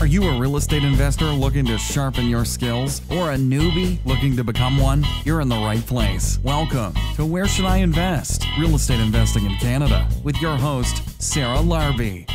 Are you a real estate investor looking to sharpen your skills or a newbie looking to become one? You're in the right place. Welcome to Where Should I Invest? Real Estate Investing in Canada with your host, Sarah Larbi.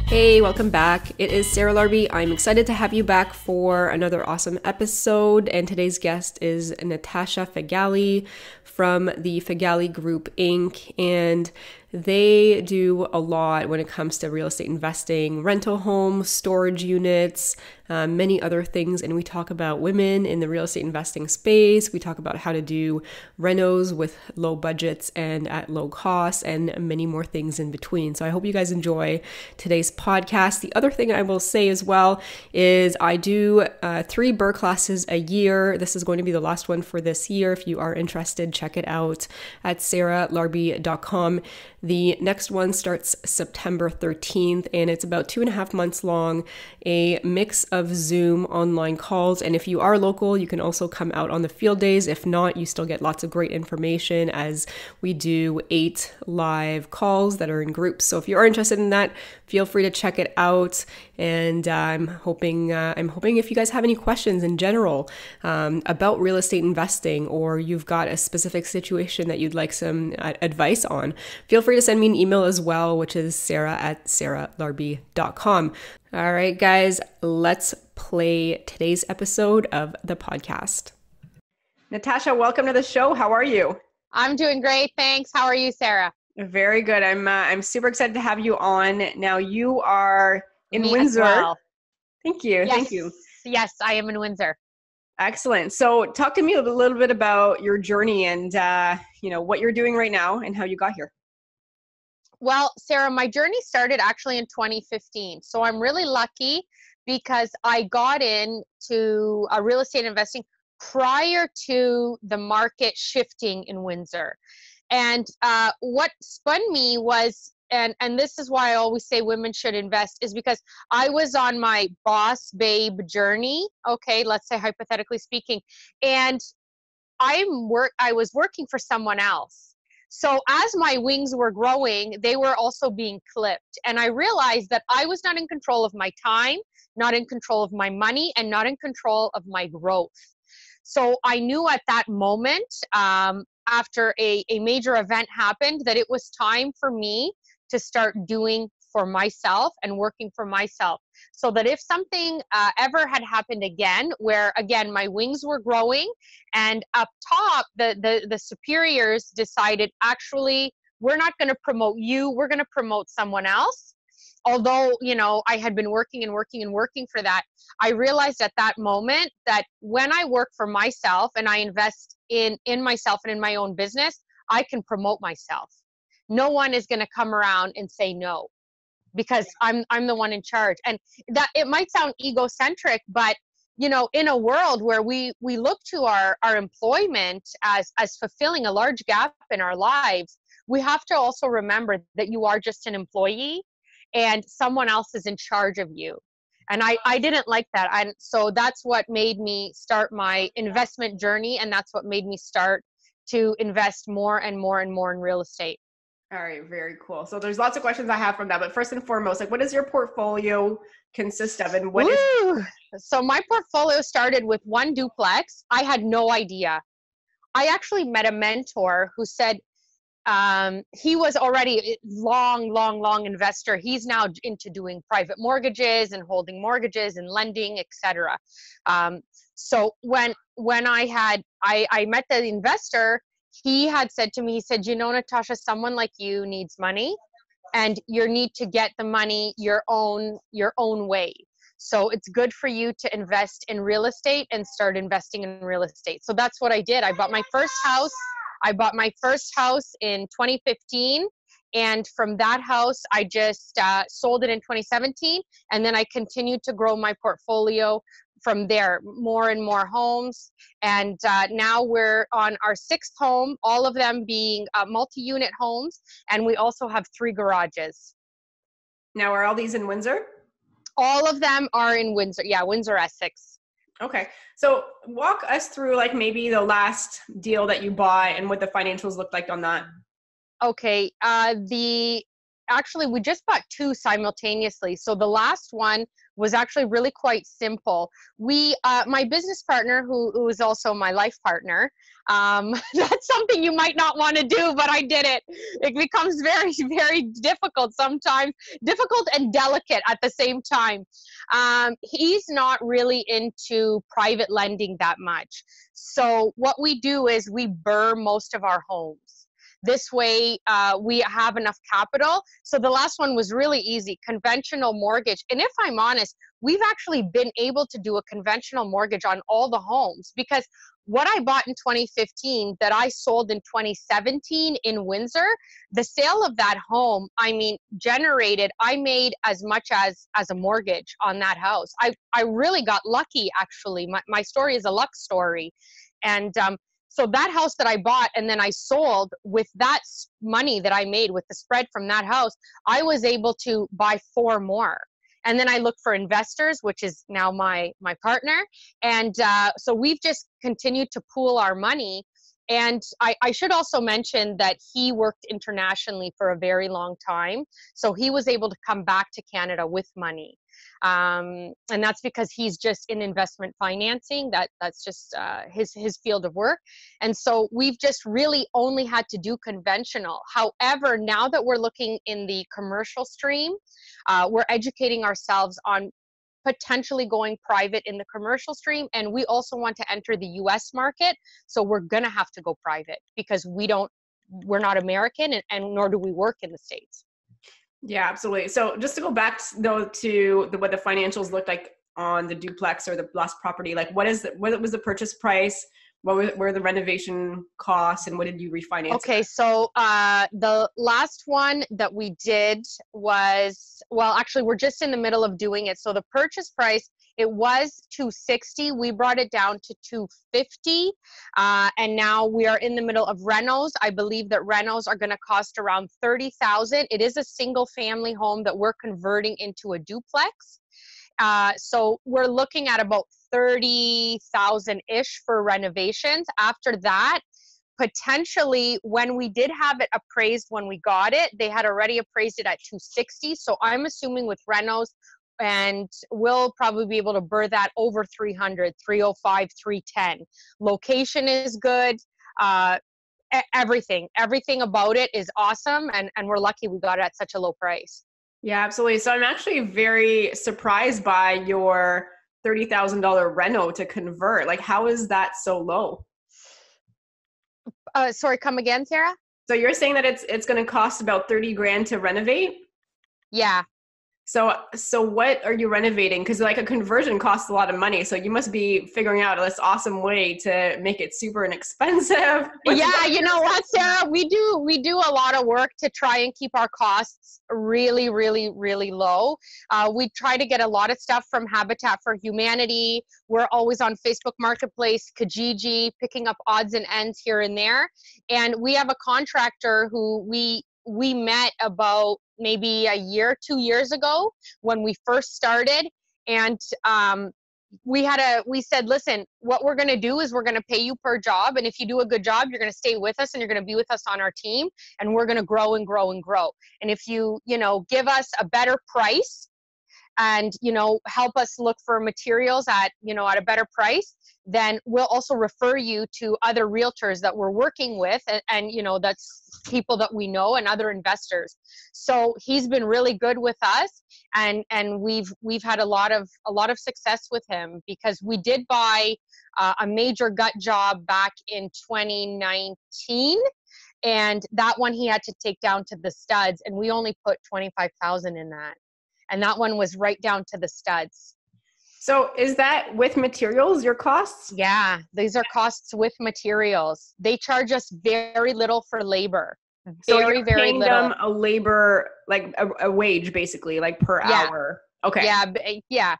Hey, welcome back. It is Sarah Larbi. I'm excited to have you back for another awesome episode. And today's guest is Natasha Feghali from the Feghali Group, Inc. And they do a lot when it comes to real estate investing, rental homes, storage units, many other things. And we talk about women in the real estate investing space. We talk about how to do renos with low budgets and at low costs and many more things in between. So I hope you guys enjoy today's podcast. The other thing I will say as well is I do 3 BURR classes a year. This is going to be the last one for this year. If you are interested, check it out at sarahlarbi.com. The next one starts September 13th, and it's about 2.5 months long, a mix of Zoom online calls. And if you are local, you can also come out on the field days. If not, you still get lots of great information as we do 8 live calls that are in groups. So if you are interested in that, feel free to check it out. And I'm hoping if you guys have any questions in general about real estate investing, or you've got a specific situation that you'd like some advice on, feel free to send me an email as well, which is sarah@sarahlarbi.com. All right, guys, let's play today's episode of the podcast. Natasha, welcome to the show. How are you? I'm doing great, thanks. How are you, Sarah? Very good. I'm super excited to have you on. Now you are in Me Windsor. as well. Thank you. Yes. Thank you. Yes, I am in Windsor. Excellent. So talk to me a little bit about your journey and what you're doing right now and how you got here. Well, Sarah, my journey started actually in 2015. So I'm really lucky because I got into real estate investing prior to the market shifting in Windsor. And what spun me was, and this is why I always say women should invest, is because I was on my boss babe journey. Okay, let's say hypothetically speaking, and I was working for someone else. So as my wings were growing, they were also being clipped. And I realized that I was not in control of my time, not in control of my money, and not in control of my growth. So I knew at that moment, after a major event happened, that it was time for me to start doing for myself and working for myself, so that if something ever had happened again, where again my wings were growing and up top the superiors decided, actually, we're not going to promote you, we're going to promote someone else. Although, I had been working for that, I realized at that moment that when I work for myself and I invest in myself and in my own business, I can promote myself. No one is going to come around and say no, because I'm the one in charge. And that it might sound egocentric, but in a world where we look to our employment as fulfilling a large gap in our lives, we have to also remember that you are just an employee and someone else is in charge of you. And I didn't like that. So that's what made me start my investment journey. And that's what made me start to invest more and more and more in real estate. All right, very cool. So there's lots of questions I have from that, but first and foremost, what does your portfolio consist of, and what is? So my portfolio started with 1 duplex. I had no idea. I actually met a mentor who said he was already a long investor. He's now into doing private mortgages and holding mortgages and lending, etc. So when I met the investor, he had said to me, he said, Natasha, someone like you needs money, and you need to get the money your own way. So it's good for you to invest in real estate and start investing in real estate. So that's what I did. I bought my first house in 2015. And from that house, I just sold it in 2017. And then I continued to grow my portfolio from there, more and more homes. And now we're on our 6th home, all of them being multi-unit homes. And we also have 3 garages. Now, are all these in Windsor? All of them are in Windsor. Yeah, Windsor-Essex. Okay. So walk us through maybe the last deal that you bought and what the financials looked like on that. Okay. actually, we just bought two simultaneously. So the last one was actually really quite simple. We, my business partner, who is also my life partner, that's something you might not want to do, but I did it. It becomes very, very difficult sometimes, difficult and delicate at the same time. He's not really into private lending that much. So what we do is we BRRRR most of our homes. This way, we have enough capital. So the last one was really easy, conventional mortgage. And if I'm honest, we've actually been able to do a conventional mortgage on all the homes, because what I bought in 2015 that I sold in 2017 in Windsor, the sale of that home, I mean, I made as much as a mortgage on that house. I really got lucky, actually. My story is a luck story. And so that house that I bought and then I sold, with that money that I made with the spread from that house, I was able to buy 4 more. And then I looked for investors, which is now my partner. And so we've just continued to pool our money. And I should also mention that he worked internationally for a very long time. So he was able to come back to Canada with money. And that's because he's just in investment financing. That's just his field of work. And so we've just really only had to do conventional. However, now that we're looking in the commercial stream, we're educating ourselves on potentially going private in the commercial stream. And we also want to enter the US market. So we're going to have to go private because we're not American, and nor do we work in the States. Yeah, absolutely. So just to go back though to what the financials looked like on the duplex or the last property, like what was the purchase price? What were the renovation costs, and what did you refinance? Okay, so the last one that we did was, well, actually we're just in the middle of doing it. So the purchase price, it was $260. We brought it down to $250. And now we are in the middle of renos. I believe that renos are going to cost around $30,000. It is a single family home that we're converting into a duplex. So we're looking at about $30,000-ish for renovations. After that, potentially, when we did have it appraised when we got it, they had already appraised it at $260. So I'm assuming with renos, and we'll probably be able to BRRRR that over $300, $305, $310. Location is good. Everything about it is awesome. And we're lucky we got it at such a low price. Yeah, absolutely. So I'm actually very surprised by your $30,000 reno to convert. Like, how is that so low? Sorry, come again, Sarah? So you're saying that it's going to cost about 30 grand to renovate? Yeah. So what are you renovating? Because like a conversion costs a lot of money. So you must be figuring out this awesome way to make it super inexpensive. Yeah, you know what, Sarah? We do a lot of work to try and keep our costs really, really, really low. We try to get a lot of stuff from Habitat for Humanity. We're always on Facebook Marketplace, Kijiji, picking up odds and ends here and there. And we have a contractor who we met about maybe a year, 2 years ago when we first started. And we said, listen, what we're going to do is we're going to pay you per job. And if you do a good job, you're going to stay with us and you're going to be with us on our team. And we're going to grow and grow and grow. And if you give us a better price and, help us look for materials at a better price, then we'll also refer you to other realtors that we're working with. And that's people that we know and other investors. So he's been really good with us. And we've had a lot of success with him, because we did buy a major gut job back in 2019. And that one he had to take down to the studs, and we only put $25,000 in that. And that one was right down to the studs. So is that with materials, your costs? Yeah, these are costs with materials. They charge us very little for labor. So you're paying them a labor, like a wage, basically, like per hour. Okay. Yeah.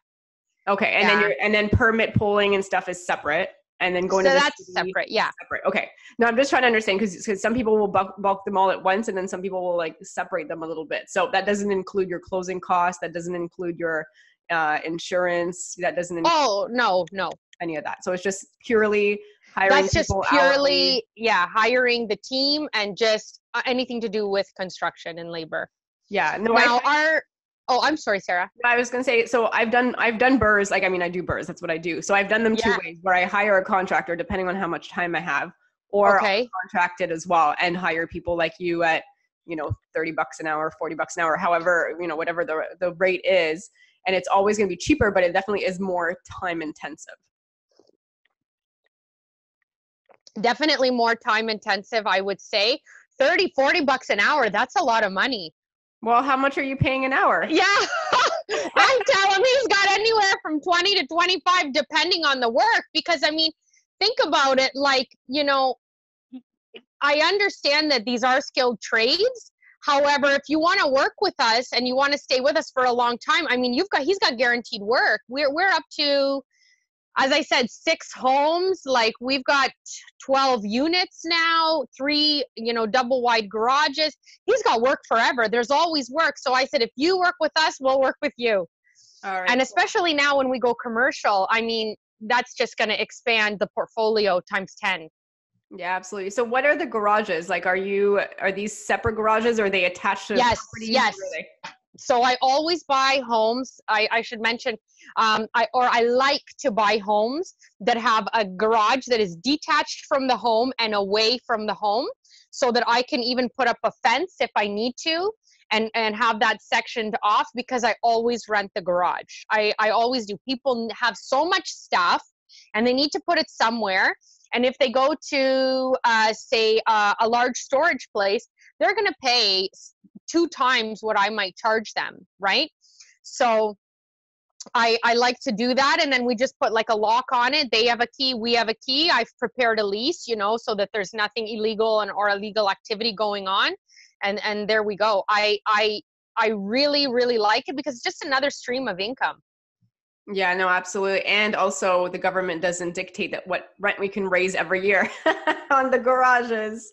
Okay. And then permit pulling and stuff is separate. And then going to the that's separate. Yeah. Separate. Okay. No, I'm just trying to understand, because some people will bulk them all at once, and then some people will like separate them a little bit. So that doesn't include your closing costs. That doesn't include your insurance. That doesn't include no any of that. So it's just purely hiring. That's just purely hiring the team and just anything to do with construction and labor. Yeah. No, Now oh, I'm sorry, Sarah. I was gonna say, so I've done burrs. Like, I mean, I do burrs. That's what I do. So I've done them two Yeah. ways, where I hire a contractor depending on how much time I have, or I'll Okay. contract it as well and hire people like you at, $30 an hour, $40 an hour, however, whatever the rate is. And it's always going to be cheaper, but it definitely is more time intensive. Definitely more time intensive, I would say. 30, $40 an hour, that's a lot of money. Well, how much are you paying an hour? Yeah. I'm telling you, he's got anywhere from 20 to 25 depending on the work, because I mean, think about it, like, I understand that these are skilled trades. However, if you want to work with us and you want to stay with us for a long time, I mean, he's got guaranteed work. We're up to, as I said, 6 homes. Like, we've got 12 units now, 3, double wide garages. He's got work forever. There's always work. So I said, if you work with us, we'll work with you. All right. And especially now when we go commercial, I mean, that's just going to expand the portfolio times 10. Yeah, absolutely. So what are the garages? Like, are these separate garages, or are they attached to Yes, properties? yes. So I always buy homes. I should mention, I like to buy homes that have a garage that is detached from the home and away from the home, so that I can even put up a fence if I need to, and have that sectioned off, because I always rent the garage. I always do. People have so much stuff and they need to put it somewhere. And if they go to, say, a large storage place, they're going to pay 2 times what I might charge them, right? So I like to do that. And then we just put like a lock on it. They have a key, we have a key. I've prepared a lease, so that there's nothing illegal or illegal activity going on. And there we go. I really, really like it, because it's just another stream of income. Yeah, no, absolutely. And also, the government doesn't dictate that what rent we can raise every year on the garages.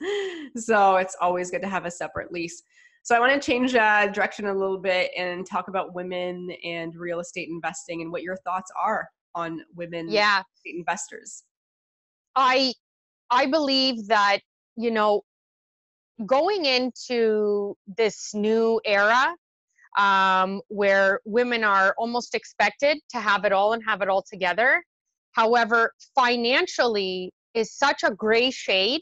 So it's always good to have a separate lease. So I want to change direction a little bit and talk about women and real estate investing, and what your thoughts are on women real estate investors. I believe that, going into this new era, where women are almost expected to have it all and have it all together. However, financially is such a gray shade,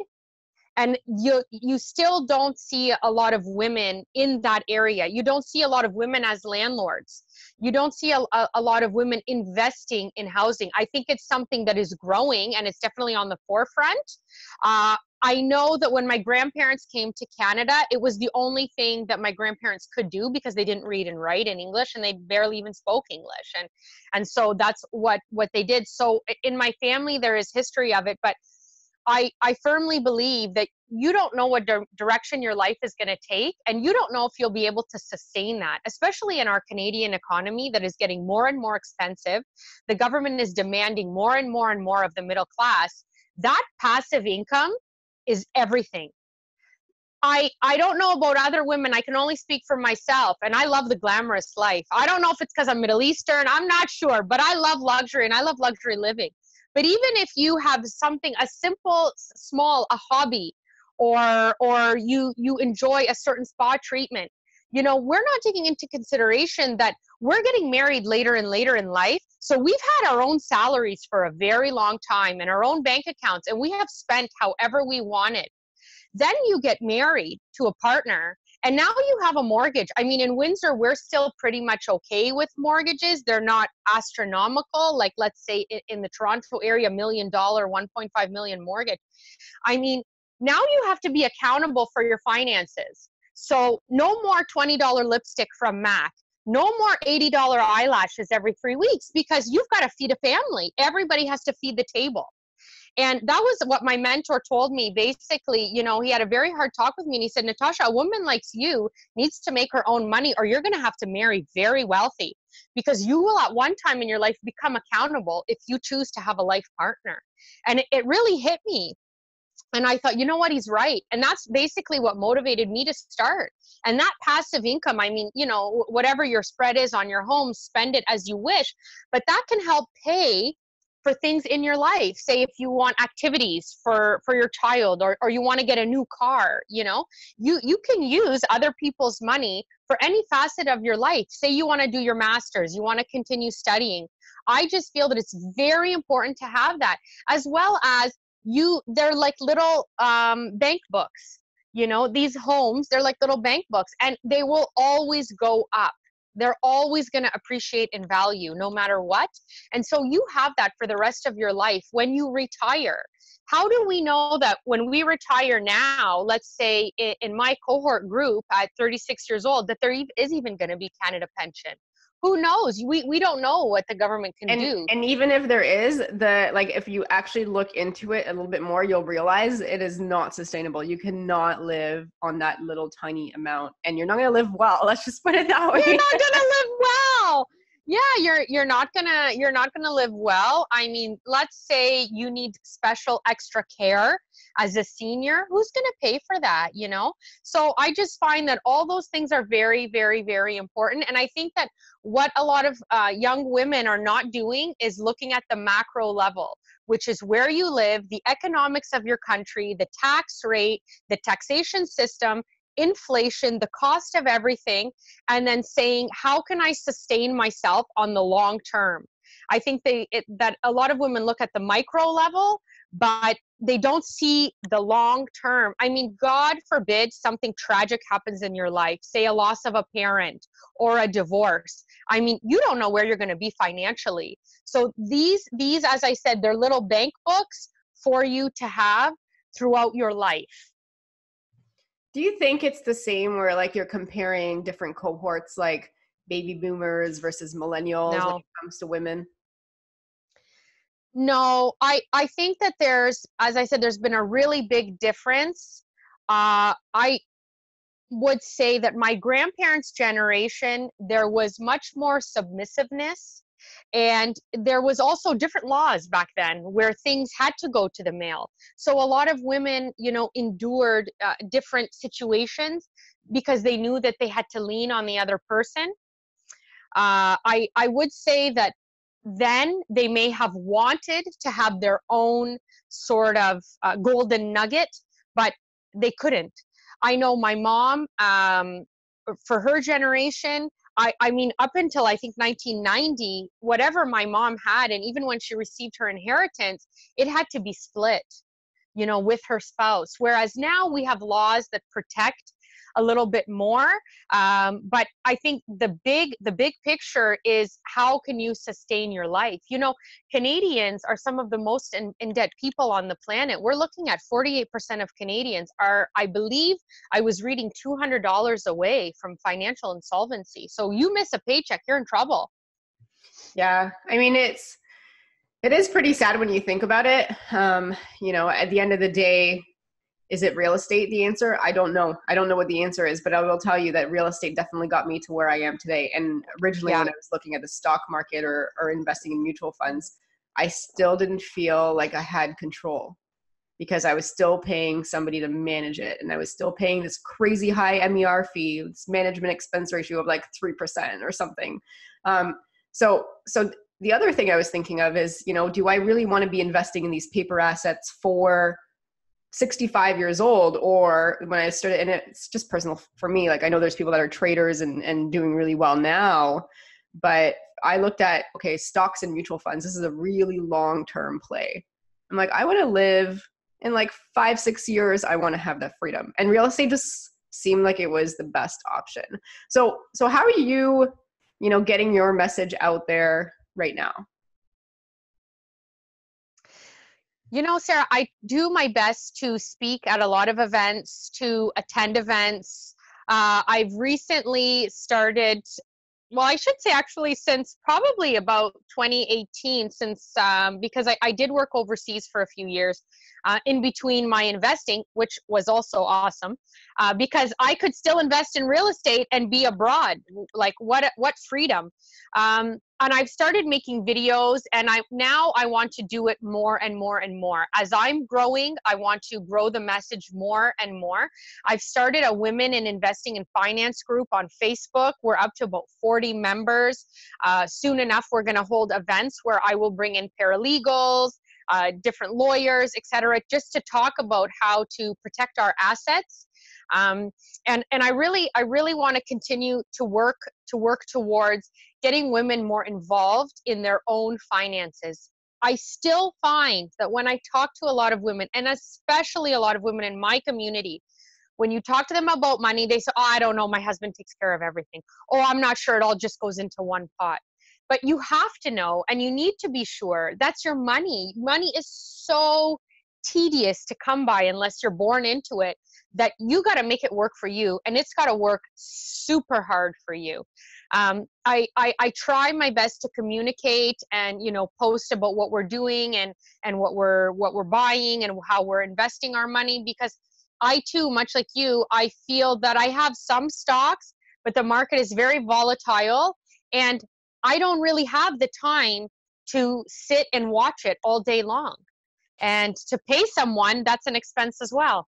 and you still don't see a lot of women in that area. You don't see a lot of women as landlords. You don't see a lot of women investing in housing. I think it's something that is growing, and it's definitely on the forefront. I know that when my grandparents came to Canada, it was the only thing that my grandparents could do, because they didn't read and write in English, and they barely even spoke English. And so that's what they did. So in my family, there is history of it, but I firmly believe that you don't know what direction your life is going to take, and you don't know if you'll be able to sustain that, especially in our Canadian economy that is getting more and more expensive. The government is demanding more and more and more of the middle class. That passive income is everything. I don't know about other women. I can only speak for myself, and I love the glamorous life. I don't know if it's because I'm Middle Eastern. I'm not sure, but I love luxury, and I love luxury living. But even if you have something, a simple, small, a hobby, or you enjoy a certain spa treatment, we're not taking into consideration that we're getting married later and later in life. So we've had our own salaries for a very long time and our own bank accounts, and we have spent however we wanted. Then you get married to a partner, and now you have a mortgage. I mean, in Windsor, we're still pretty much okay with mortgages. They're not astronomical. Like, let's say in the Toronto area, $1 million, 1.5 million mortgage. I mean, now you have to be accountable for your finances. So no more $20 lipstick from MAC. No more $80 eyelashes every 3 weeks, because you've got to feed a family. Everybody has to feed the table. And that was what my mentor told me. Basically, he had a very hard talk with me, and he said, Natasha, a woman like you needs to make her own money, or you're going to have to marry very wealthy, because you will at one time in your life become accountable if you choose to have a life partner. And it really hit me. And I thought, you know what, he's right. And that's basically what motivated me to start. And that passive income, I mean, whatever your spread is on your home, spend it as you wish, but that can help pay for things in your life. Say if you want activities for your child, or you want to get a new car, you can use other people's money for any facet of your life. Say you want to do your master's, you want to continue studying. I just feel that it's very important to have that, as well as they're like little bank books. You know, these homes, they're like little bank books, and they will always go up. They're always going to appreciate in value no matter what. And so you have that for the rest of your life when you retire. How do we know that when we retire now, let's say in my cohort group at 36 years old, that there is even going to be Canada pension? Who knows? We don't know what the government can do. And even if there is, if you actually look into it a little bit more, you'll realize it is not sustainable. You cannot live on that little tiny amount, and you're not going to live well. Let's just put it that way. You're not going to live well. Yeah, you're not gonna live well. I mean, let's say you need special extra care as a senior. Who's gonna pay for that, you know? So I just find that all those things are very, very, very important. And I think that what a lot of young women are not doing is looking at the macro level, which is where you live, the economics of your country, the tax rate, the taxation system, inflation, the cost of everything, and then saying, how can I sustain myself on the long term? I think that a lot of women look at the micro level, but they don't see the long term. I mean, God forbid something tragic happens in your life, say a loss of a parent or a divorce. I mean, you don't know where you're going to be financially. So these, as I said, they're little bank books for you to have throughout your life. Do you think it's the same where like you're comparing different cohorts, like baby boomers versus millennials when it comes to women? No, I think that there's, as I said, there's been a really big difference. I would say that my grandparents' generation, there was much more submissiveness. And there was also different laws back then where things had to go to the mail. So a lot of women, you know, endured different situations because they knew that they had to lean on the other person. I would say that then they may have wanted to have their own sort of golden nugget, but they couldn't. I know my mom, for her generation, I mean, up until I think 1990, whatever my mom had, and even when she received her inheritance, it had to be split, you know, with her spouse. Whereas now we have laws that protect a little bit more. But I think the big picture is, how can you sustain your life? You know, Canadians are some of the most in debt people on the planet. We're looking at 48% of Canadians are, I believe, I was reading $200 away from financial insolvency. So you miss a paycheck, you're in trouble. Yeah. I mean, it is pretty sad when you think about it. You know, at the end of the day, is it real estate the answer? I don't know. I don't know what the answer is, but I will tell you that real estate definitely got me to where I am today. And originally when I was looking at the stock market or investing in mutual funds, I still didn't feel like I had control because I was still paying somebody to manage it. And I was still paying this crazy high MER fee, this management expense ratio of like 3% or something. So the other thing I was thinking of is, you know, do I really want to be investing in these paper assets for 65 years old? Or when I started, and it's just personal for me, like I know there's people that are traders and doing really well now, but I looked at, okay, stocks and mutual funds, this is a really long-term play. I'm like, I want to live in like 5-6 years, I want to have that freedom. And real estate just seemed like it was the best option. So how are you know, getting your message out there right now? You know, Sarah, I do my best to speak at a lot of events, to attend events. I've recently started, well, I should say actually since probably about 2018, since because I did work overseas for a few years in between my investing, which was also awesome because I could still invest in real estate and be abroad. Like what freedom. And I've started making videos, and I want to do it more and more and more. As I'm growing, I want to grow the message more and more. I've started a Women in Investing in Finance group on Facebook. We're up to about 40 members. Soon enough, we're going to hold events where I will bring in paralegals, different lawyers, etc., just to talk about how to protect our assets. And I really want to continue to work towards getting women more involved in their own finances. I still find that when I talk to a lot of women, and especially a lot of women in my community, when you talk to them about money, they say, oh, I don't know, my husband takes care of everything. Oh, I'm not sure, it all just goes into one pot. But you have to know, and you need to be sure, that's your money. Money is so tedious to come by unless you're born into it, that you got to make it work for you, and it's got to work super hard for you. I try my best to communicate and, you know, post about what we're doing and what we're buying and how we're investing our money, because I too, much like you, I feel that I have some stocks, but the market is very volatile, and I don't really have the time to sit and watch it all day long. And to pay someone, that's an expense as well.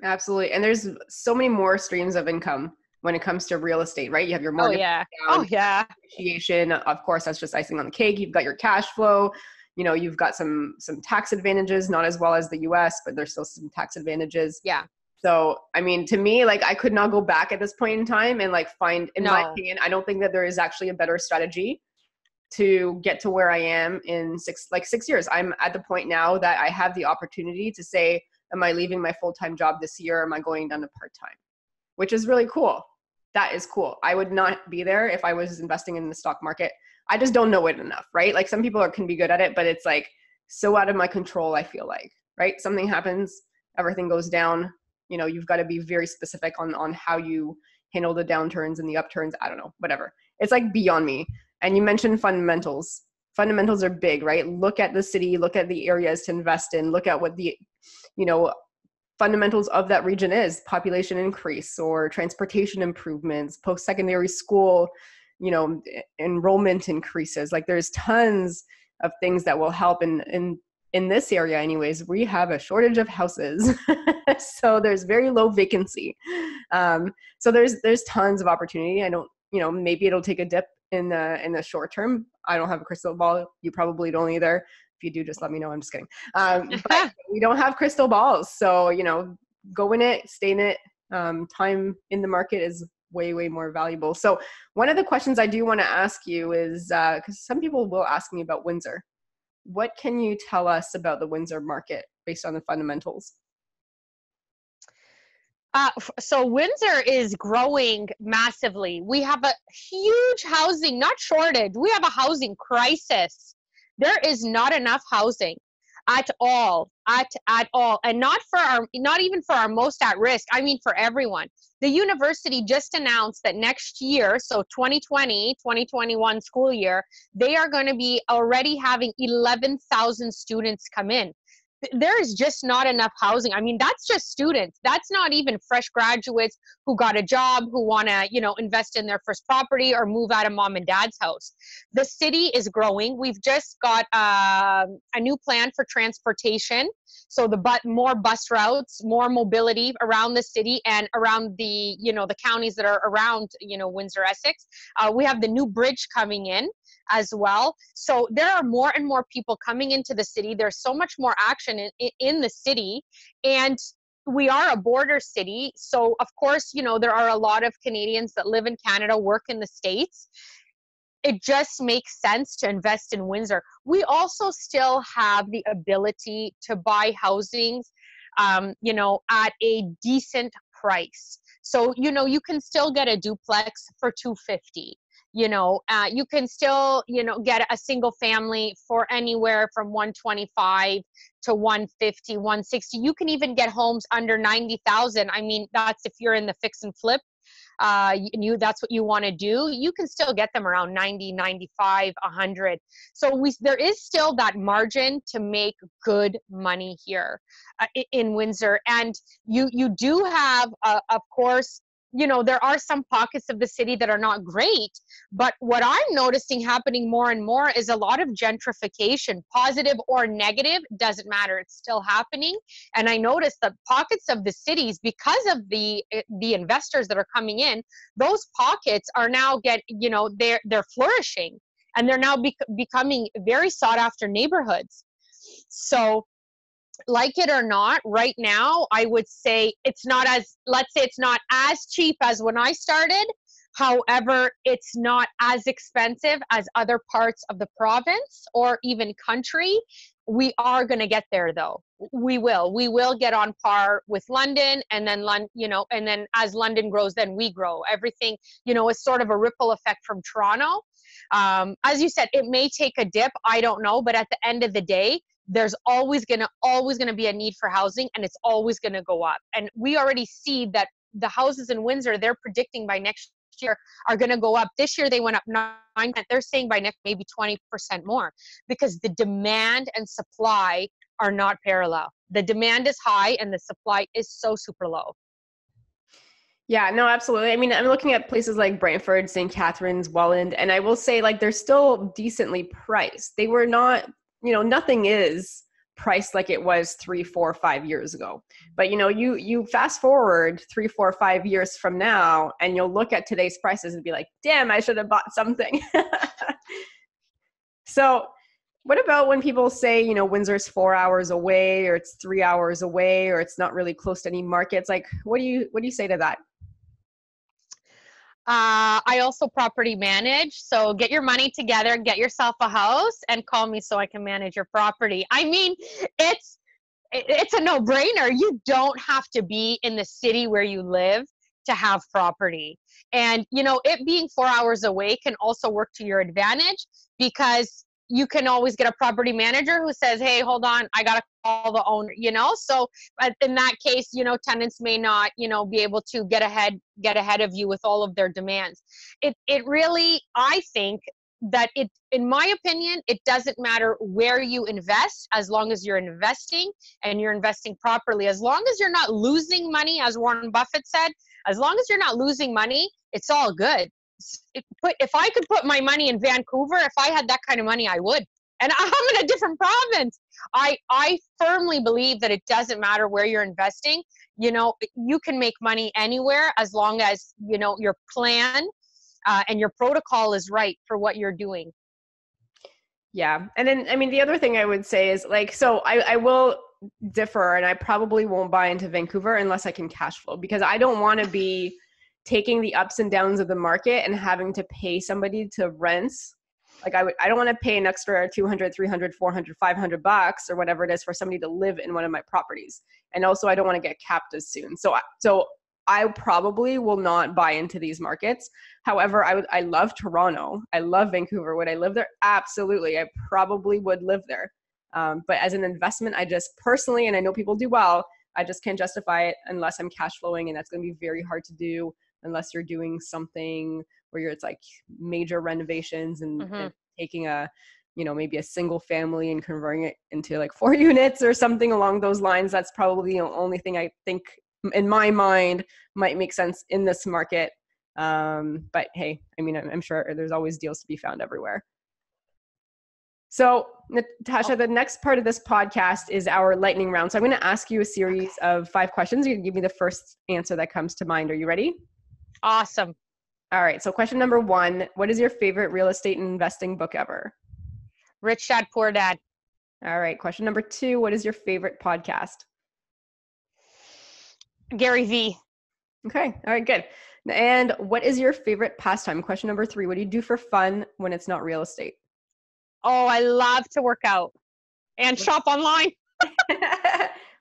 Absolutely. And there's so many more streams of income when it comes to real estate, right? You have your mortgage. Appreciation. Of course, that's just icing on the cake. You've got your cash flow. You know, you've got some tax advantages, not as well as the US, but there's still some tax advantages. Yeah. So, I mean, to me, like, I could not go back at this point in time and like find, in my opinion, I don't think that there is actually a better strategy to get to where I am in 6 years. I'm at the point now that I have the opportunity to say, am I leaving my full-time job this year? Or am I going down to part-time? Which is really cool. That is cool. I would not be there if I was investing in the stock market. I just don't know it enough, right? Like, some people can be good at it, but it's like so out of my control, I feel like, right? Something happens, everything goes down. You know, you've got to be very specific on how you handle the downturns and the upturns. I don't know, whatever. It's like beyond me. And you mentioned fundamentals. Fundamentals are big, right? Look at the city, look at the areas to invest in, look at what the, you know, fundamentals of that region is: population increase or transportation improvements, post-secondary school, you know, enrollment increases. Like, there's tons of things that will help. In this area anyways, we have a shortage of houses. So there's very low vacancy. So there's tons of opportunity. I don't, you know, maybe it'll take a dip in the short term. I don't have a crystal ball. You probably don't either. If you do, just let me know. I'm just kidding. But we don't have crystal balls. So, you know, go in it, stay in it. Time in the market is way, way more valuable. So one of the questions I do want to ask you is, because some people will ask me about Windsor. What can you tell us about the Windsor market based on the fundamentals? So Windsor is growing massively. We have a huge housing, not shortage. We have a housing crisis. There is not enough housing at all, and not even for our most at risk. I mean, for everyone. The university just announced that next year, so 2020-2021 school year, they are going to be already having 11,000 students come in. There is just not enough housing. I mean, that's just students. That's not even fresh graduates who got a job, who want to, you know, invest in their first property or move out of mom and dad's house. The city is growing. We've just got a new plan for transportation. So more bus routes, more mobility around the city and around the, you know, the counties that are around, you know, Windsor-Essex. We have the new bridge coming in as well. So there are more and more people coming into the city. There's so much more action in the city, and we are a border city. So of course, you know, there are a lot of Canadians that live in Canada, work in the States. It just makes sense to invest in Windsor. We also still have the ability to buy housings, you know, at a decent price. So, you know, you can still get a duplex for $250. You know, you can still, you know, get a single family for anywhere from $125 to $150, $160. You can even get homes under $90,000. I mean, that's if you're in the fix and flip. That's what you want to do. You can still get them around 90, 95, 100. So there is still that margin to make good money here in Windsor. And you do have, of course, you know, there are some pockets of the city that are not great, but what I'm noticing happening more and more is a lot of gentrification, positive or negative, doesn't matter. It's still happening. And I noticed that pockets of the cities, because of the investors that are coming in, those pockets are now they're flourishing, and they're now becoming very sought after neighborhoods. So like it or not, right now, I would say it's not as, let's say it's not as cheap as when I started. However, it's not as expensive as other parts of the province or even country. We are going to get there though. We will get on par with London, and then and then as London grows, then we grow. Everything, is sort of a ripple effect from Toronto. As you said, it may take a dip. I don't know. But at the end of the day, there's always going to be a need for housing, and it's always going to go up. And we already see that the houses in Windsor, they're predicting by next year are going to go up. This year they went up 9%. They're saying by next maybe 20% more, because the demand and supply are not parallel. The demand is high and the supply is so super low. Yeah, no, absolutely. I mean, I'm looking at places like Brantford, St. Catharines, Welland, and I will say, like, they're still decently priced. They were not, nothing is priced like it was 3, 4, 5 years ago. But, you fast forward 3, 4, 5 years from now, and you'll look at today's prices and be like, damn, I should have bought something. So what about when people say, Windsor's 4 hours away, or it's 3 hours away, or it's not really close to any markets? Like, what do you say to that? I also property manage. So get your money together, get yourself a house, and call me so I can manage your property. I mean, it's a no-brainer. You don't have to be in the city where you live to have property. And, it being 4 hours away can also work to your advantage, because you can always get a property manager who says, hey, hold on, I got to call the owner, So in that case, tenants may not, be able to get ahead of you with all of their demands. It really, I think that in my opinion, it doesn't matter where you invest, as long as you're investing and you're investing properly. As long as you're not losing money, as Warren Buffett said, as long as you're not losing money, it's all good. If I could put my money in Vancouver, if I had that kind of money, I would. And I'm in a different province. I firmly believe that it doesn't matter where you're investing. You can make money anywhere, as long as, your plan and your protocol is right for what you're doing. Yeah. And then, I mean, the other thing I would say is, like, so I will differ, and I probably won't buy into Vancouver unless I can cash flow, because I don't want to be taking the ups and downs of the market and having to pay somebody to rent. Like, I don't want to pay an extra 200, 300, 400, 500 bucks or whatever it is for somebody to live in one of my properties. And also, I don't want to get capped as soon. So I probably will not buy into these markets. However, I love Toronto. I love Vancouver. Would I live there? Absolutely. I probably would live there. But as an investment, I just personally, and I know people do well, I just can't justify it unless I'm cash flowing. And that's going to be very hard to do unless you're doing something where it's like major renovations and taking a, maybe a single family and converting it into like 4 units or something along those lines. That's probably the only thing I think in my mind might make sense in this market. But hey, I mean, I'm sure there's always deals to be found everywhere. So Natasha, the next part of this podcast is our lightning round. So I'm going to ask you a series of 5 questions. You can give me the first answer that comes to mind. Are you ready? Awesome. All right. So question number 1, what is your favorite real estate investing book ever? Rich Dad, Poor Dad. All right. Question number 2, what is your favorite podcast? Gary V. Okay. All right, good. And what is your favorite pastime? Question number 3, what do you do for fun when it's not real estate? Oh, I love to work out and shop online.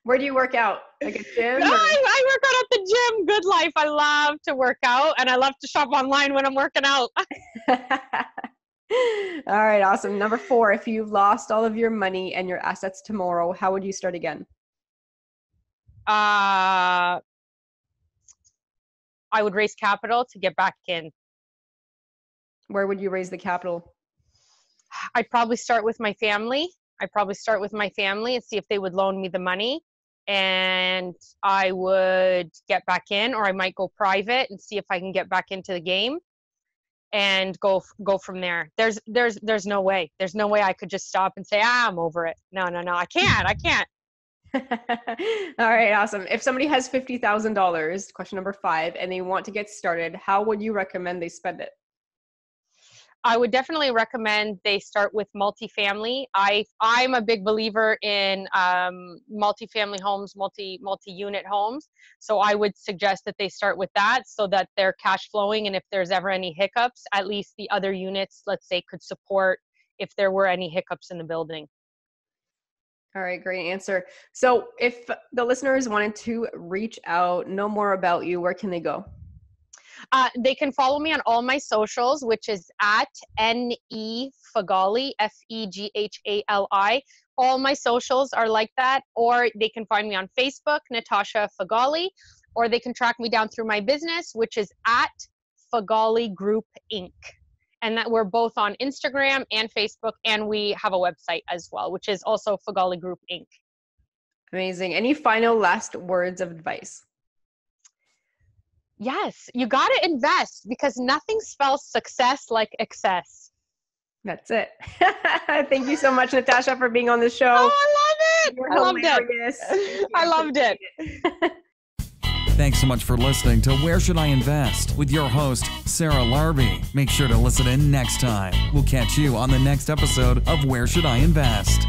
Where do you work out? Like a gym? I work out at the gym. Good life. I love to work out, and I love to shop online when I'm working out. All right, awesome. Number 4, if you lost all of your money and your assets tomorrow, how would you start again? I would raise capital to get back in. Where would you raise the capital? I'd probably start with my family. And see if they would loan me the money, and I would get back in, or I might go private and see if I can get back into the game and go from there. There's no way. There's no way I could just stop and say, I'm over it. No, I can't. All right, awesome. If somebody has $50,000, question number 5, and they want to get started, how would you recommend they spend it? I would definitely recommend they start with multifamily. I'm a big believer in multifamily homes, multi-unit homes. So I would suggest that they start with that so that they're cash flowing. And if there's ever any hiccups, at least the other units, let's say, could support if there were any hiccups in the building. All right, great answer. So if the listeners wanted to reach out, know more about you, where can they go? They can follow me on all my socials, which is at NE Feghali, Feghali. All my socials are like that, or they can find me on Facebook, Natasha Feghali, or they can track me down through my business, which is at Feghali Group Inc. And that we're both on Instagram and Facebook, and we have a website as well, which is also Feghali Group Inc. Amazing. Any final last words of advice? Yes, you got to invest because nothing spells success like excess. That's it. Thank you so much, Natasha, for being on the show. Oh, I love it. You're I loved hilarious. it. I loved it. Thanks so much for listening to Where Should I Invest with your host, Sarah Larbi. Make sure to listen in next time. We'll catch you on the next episode of Where Should I Invest?